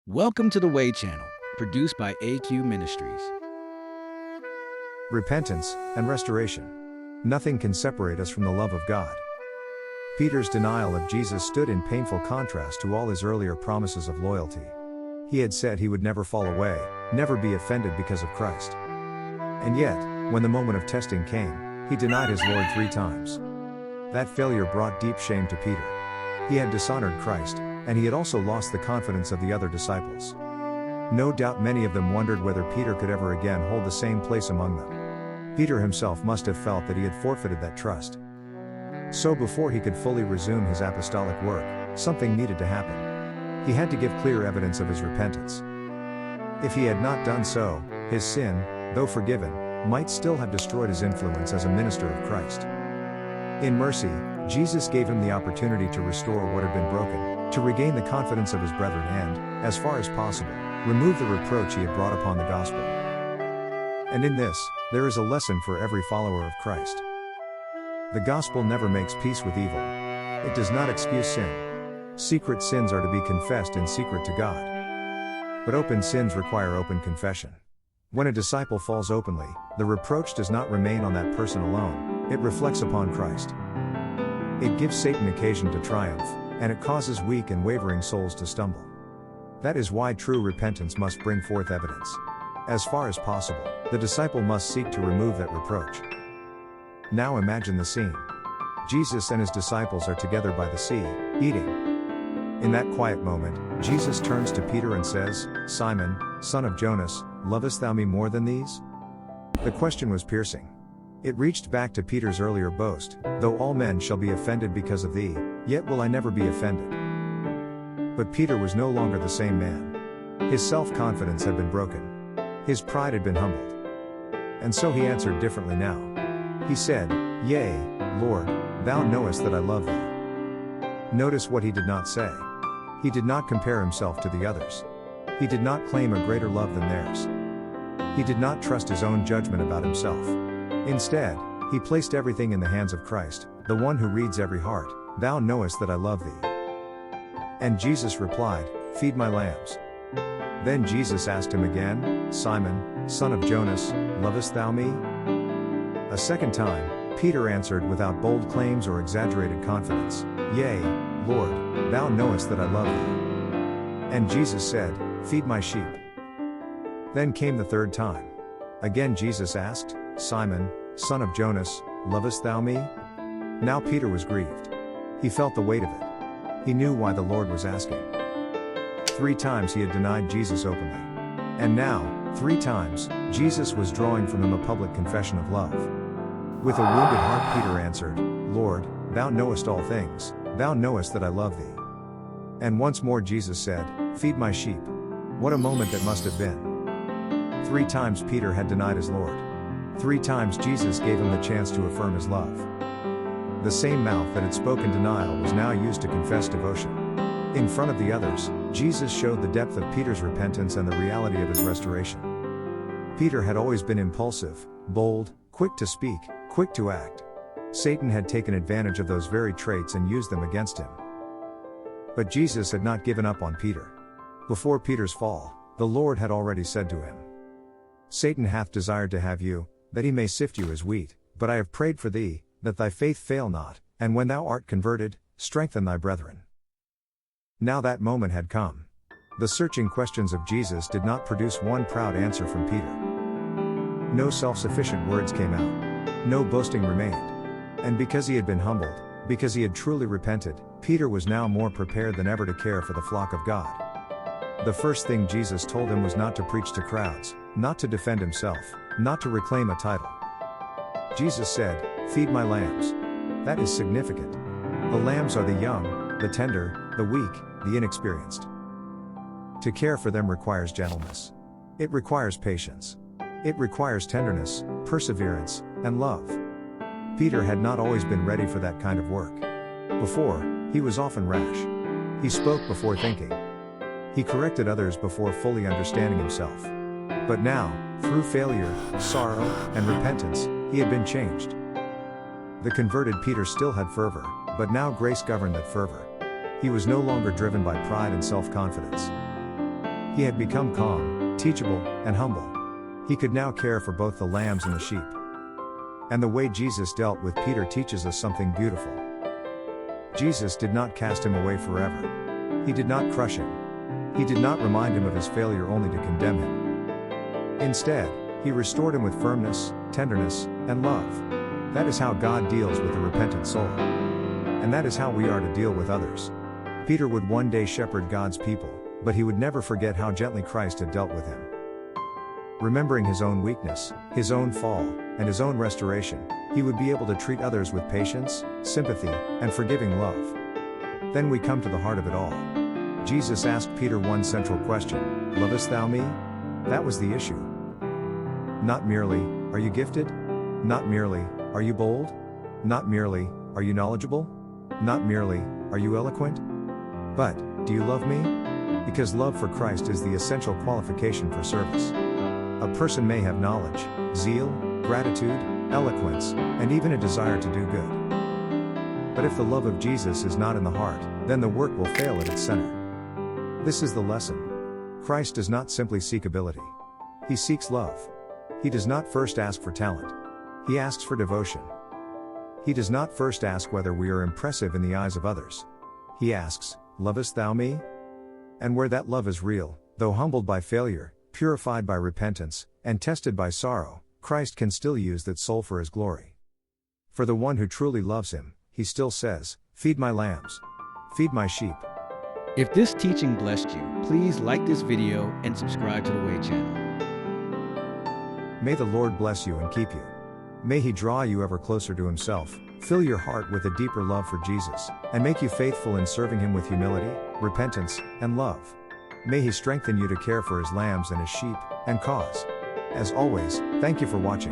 Welcome to the Way Channel, produced by AQ Ministries. Repentance and restoration. Nothing can separate us from the love of God. Peter's denial of Jesus stood in painful contrast to all his earlier promises of loyalty. He had said he would never fall away, never be offended because of Christ. And yet, when the moment of testing came, he denied his Lord 3 times. That failure brought deep shame to Peter. He had dishonored Christ, and he had also lost the confidence of the other disciples. No doubt many of them wondered whether Peter could ever again hold the same place among them. Peter himself must have felt that he had forfeited that trust. So before he could fully resume his apostolic work, something needed to happen. He had to give clear evidence of his repentance. If he had not done so, his sin, though forgiven, might still have destroyed his influence as a minister of Christ. In mercy, Jesus gave him the opportunity to restore what had been broken, to regain the confidence of his brethren and, as far as possible, remove the reproach he had brought upon the gospel. And in this, there is a lesson for every follower of Christ. The gospel never makes peace with evil. It does not excuse sin. Secret sins are to be confessed in secret to God. But open sins require open confession. When a disciple falls openly, the reproach does not remain on that person alone, it reflects upon Christ. It gives Satan occasion to triumph, and it causes weak and wavering souls to stumble. That is why true repentance must bring forth evidence. As far as possible, the disciple must seek to remove that reproach. Now imagine the scene. Jesus and his disciples are together by the sea, eating. In that quiet moment, Jesus turns to Peter and says, "Simon, son of Jonas, lovest thou me more than these?" The question was piercing. It reached back to Peter's earlier boast, "Though all men shall be offended because of thee, yet will I never be offended." But Peter was no longer the same man. His self-confidence had been broken. His pride had been humbled. And so he answered differently now. He said, "Yea, Lord, thou knowest that I love thee." Notice what he did not say. He did not compare himself to the others. He did not claim a greater love than theirs. He did not trust his own judgment about himself. Instead, he placed everything in the hands of Christ, the one who reads every heart. "Thou knowest that I love thee." And Jesus replied, "Feed my lambs." Then Jesus asked him again, "Simon, son of Jonas, lovest thou me?" A second time, Peter answered without bold claims or exaggerated confidence, "Yea, Lord, thou knowest that I love thee." And Jesus said, "Feed my sheep." Then came the third time. Again Jesus asked, "Simon, son of Jonas, lovest thou me?" Now Peter was grieved. He felt the weight of it. He knew why the Lord was asking. 3 times he had denied Jesus openly. And now, 3 times, Jesus was drawing from him a public confession of love. With a wounded heart Peter answered, "Lord, thou knowest all things, thou knowest that I love thee." And once more Jesus said, "Feed my sheep." What a moment that must have been. 3 times Peter had denied his Lord. 3 times Jesus gave him the chance to affirm his love. The same mouth that had spoken denial was now used to confess devotion. In front of the others, Jesus showed the depth of Peter's repentance and the reality of his restoration. Peter had always been impulsive, bold, quick to speak, quick to act. Satan had taken advantage of those very traits and used them against him. But Jesus had not given up on Peter. Before Peter's fall, the Lord had already said to him, "Satan hath desired to have you, that he may sift you as wheat, but I have prayed for thee, that thy faith fail not, and when thou art converted, strengthen thy brethren." Now that moment had come. The searching questions of Jesus did not produce one proud answer from Peter. No self-sufficient words came out. No boasting remained. And because he had been humbled, because he had truly repented, Peter was now more prepared than ever to care for the flock of God. The first thing Jesus told him was not to preach to crowds, not to defend himself, not to reclaim a title. Jesus said, "Feed my lambs." That is significant. The lambs are the young, the tender, the weak, the inexperienced. To care for them requires gentleness. It requires patience. It requires tenderness, perseverance, and love. Peter had not always been ready for that kind of work. Before, he was often rash. He spoke before thinking. He corrected others before fully understanding himself. But now, through failure, sorrow, and repentance, he had been changed. The converted Peter still had fervor, but now grace governed that fervor. He was no longer driven by pride and self-confidence. He had become calm, teachable, and humble. He could now care for both the lambs and the sheep. And the way Jesus dealt with Peter teaches us something beautiful. Jesus did not cast him away forever. He did not crush him. He did not remind him of his failure only to condemn him. Instead, he restored him with firmness, tenderness, and love. That is how God deals with a repentant soul. And that is how we are to deal with others. Peter would one day shepherd God's people, but he would never forget how gently Christ had dealt with him. Remembering his own weakness, his own fall, and his own restoration, he would be able to treat others with patience, sympathy, and forgiving love. Then we come to the heart of it all. Jesus asked Peter one central question: "Lovest thou me?" That was the issue. Not merely, "Are you gifted?" Not merely, "Are you bold?" Not merely, "Are you knowledgeable?" Not merely, "Are you eloquent?" But, "Do you love me?" Because love for Christ is the essential qualification for service. A person may have knowledge, zeal, gratitude, eloquence, and even a desire to do good. But if the love of Jesus is not in the heart, then the work will fail at its center. This is the lesson. Christ does not simply seek ability. He seeks love. He does not first ask for talent. He asks for devotion. He does not first ask whether we are impressive in the eyes of others. He asks, "Lovest thou me?" And where that love is real, though humbled by failure, purified by repentance, and tested by sorrow, Christ can still use that soul for his glory. For the one who truly loves him, he still says, "Feed my lambs. Feed my sheep." If this teaching blessed you, please like this video and subscribe to the Way channel. May the Lord bless you and keep you. May he draw you ever closer to himself, fill your heart with a deeper love for Jesus, and make you faithful in serving him with humility, repentance, and love. May he strengthen you to care for his lambs and his sheep, and cause. As always, thank you for watching.